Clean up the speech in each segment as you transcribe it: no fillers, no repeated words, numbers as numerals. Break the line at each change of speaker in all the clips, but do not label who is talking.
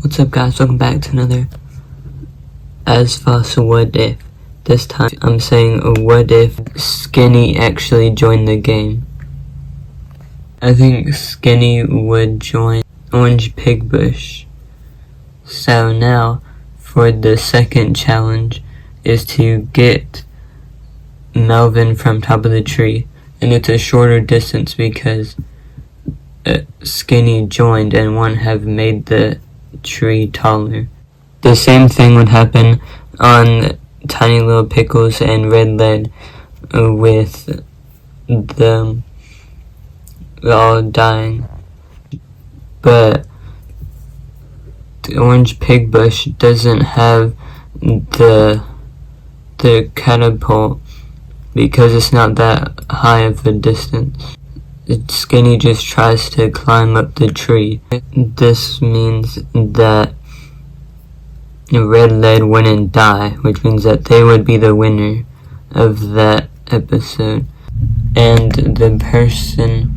What's up guys, welcome back to another ASFOS what if. This time I'm saying what if Skinny actually joined the game. I think Skinny would join Orange Pig Bush. So now for the second challenge is to get Melvin from top of the tree, and it's a shorter distance because Skinny joined and wouldn't have made the tree taller. The same thing would happen on Tiny Little Pickles and Red Lead with them all dying. But the Orange Pig Bush doesn't have the catapult because it's not that high of a distance. Skinny just tries to climb up the tree. This means that Red Lead wouldn't die, which means that they would be the winner of that episode. And the person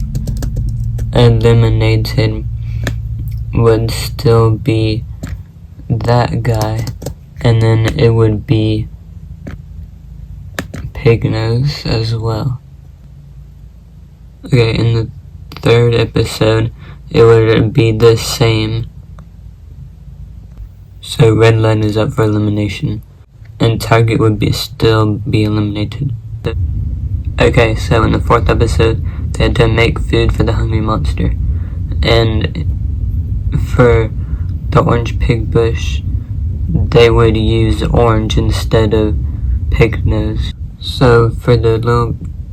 eliminated would still be that guy, and then it would be Pignose as well. Okay, in the third episode, it would be the same. So Red Lead is up for elimination, and Target would still be eliminated. Okay, so in the fourth episode, they had to make food for the hungry monster, and for the Orange Pig Bush, they would use orange instead of Pignose. So for the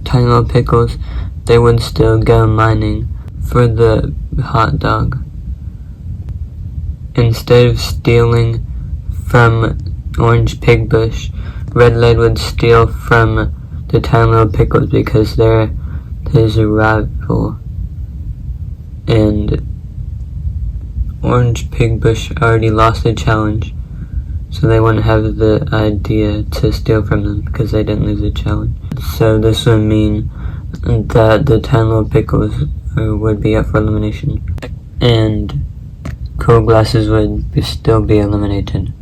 Tiny Little Pickles, they would still go mining for the hot dog. Instead of stealing from Orange Pig Bush, Red Lead would steal from the Tiny Little Pickles because they're his rival. And Orange Pig Bush already lost the challenge, so they wouldn't have the idea to steal from them because they didn't lose the challenge. So this would mean that the Tiny Little Pickles would be up for elimination, and Cool Glasses would still be eliminated.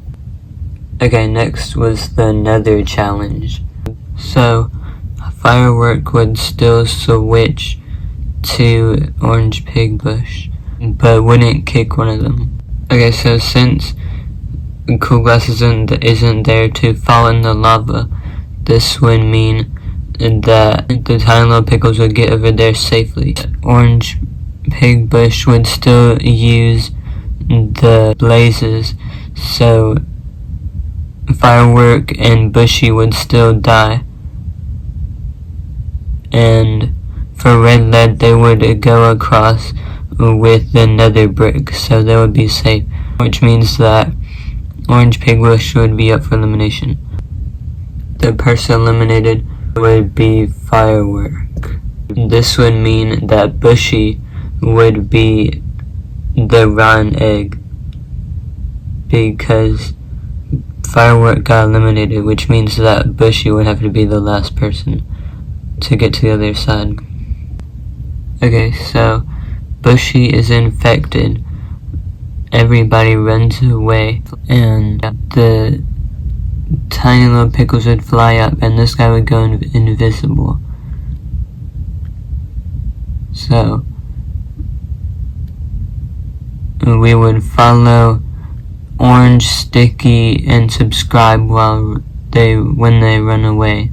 Okay, next was the Nether challenge. So Firework would still switch to Orange Pig Bush, but wouldn't kick one of them. Okay, so since Cool Glasses isn't there to fall in the lava, this would mean that the Tiny Little Pickles would get over there safely. Orange Pig Bush would still use the blazes, so Firework and Bushy would still die. And for Red Lead, they would go across with the nether brick, so they would be safe, which means that Orange Pig Bush would be up for elimination. The person eliminated would be Firework. This would mean that Bushy would be the rotten egg because Firework got eliminated, which means that Bushy would have to be the last person to get to the other side. Okay, so Bushy is infected. Everybody runs away, and the Tiny Little Pickles would fly up, and this guy would go invisible. So we would follow Orange, Sticky, and Subscribe when they run away,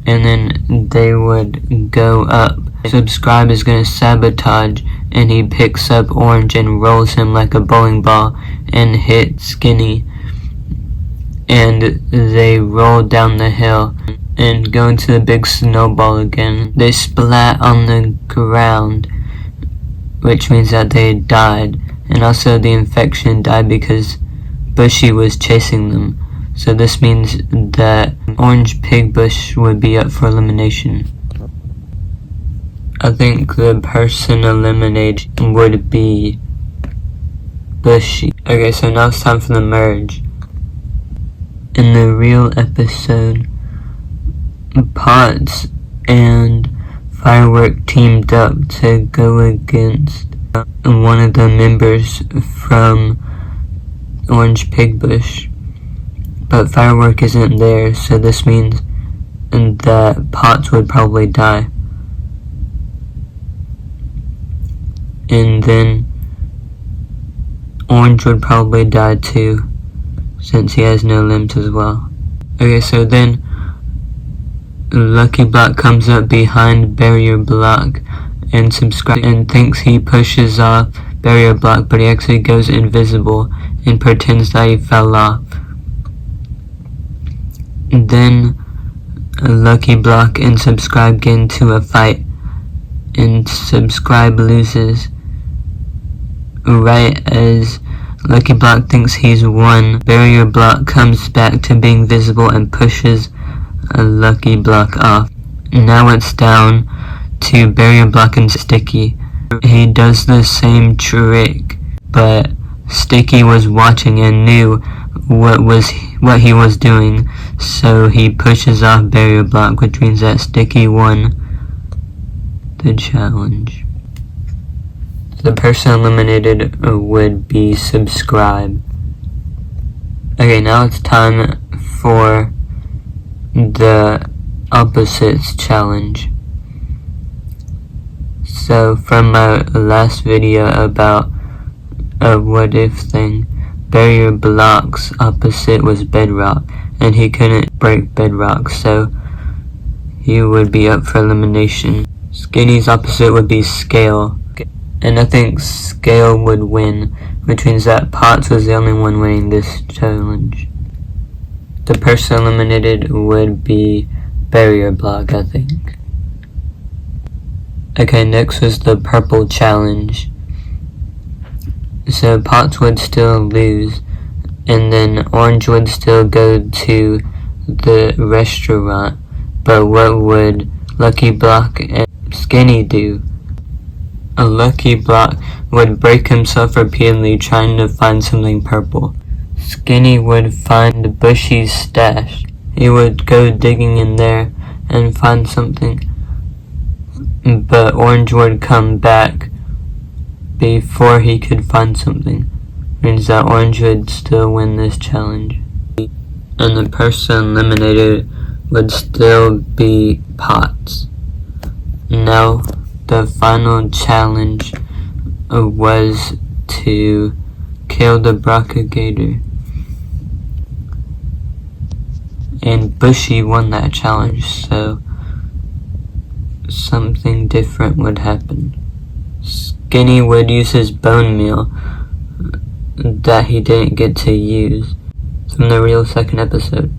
and then they would go up. Subscribe is gonna sabotage, and he picks up Orange and rolls him like a bowling ball and hits Skinny, and they roll down the hill and go into the big snowball again. They splat on the ground, which means that they died, and also the infection died because Bushy was chasing them. So this means that Orange Pig Bush would be up for elimination. I think the person eliminated would be Bushy. Okay, so now it's time for the merge. In the real episode, Pots and Firework teamed up to go against one of the members from Orange Pig Bush, but Firework isn't there, so this means that Potts would probably die. And then Orange would probably die too, since he has no limbs as well. Okay, so then Lucky Block comes up behind Barrier Block and thinks he pushes off Barrier Block, but he actually goes invisible and pretends that he fell off. Then Lucky Block and Subscribe get into a fight, and Subscribe loses. Right as Lucky Block thinks he's won, Barrier Block comes back to being visible and pushes Lucky Block off. Now it's down to Barrier Block and Sticky. He does the same trick, but Sticky was watching and knew what he was doing, so he pushes off Barrier Block, which means that Sticky won the challenge. The person eliminated would be Subscribe. Okay, now it's time for the opposites challenge. So from my last video about a what if thing, Barrier Block's opposite was Bedrock, and he couldn't break Bedrock, so he would be up for elimination. Skinny's opposite would be Scale, and I think Scale would win, which means that Potts was the only one winning this challenge. The person eliminated would be Barrier Block, I think. Okay, next was the purple challenge. So Potts would still lose, and then Orange would still go to the restaurant, but what would Lucky Block and Skinny do? A Lucky Block would break himself repeatedly trying to find something purple. Skinny would find Bushy's stash. He would go digging in there and find something, but Orange would come back before he could find something. Means that Orange would still win this challenge. And the person eliminated would still be Potts. Now, the final challenge was to kill the Propagator. And Bushy won that challenge, so something different would happen. Skinny would use his bone meal that he didn't get to use from the real second episode,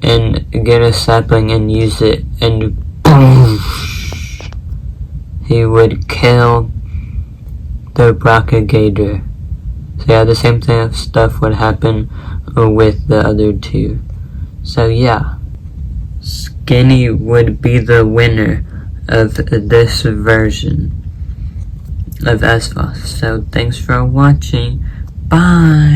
and get a sapling and use it, and boom, he would kill the Propagator. So yeah, the same thing of stuff would happen with the other two. So yeah, Skinny would be the winner of this version of ASFOS. So thanks for watching. Bye!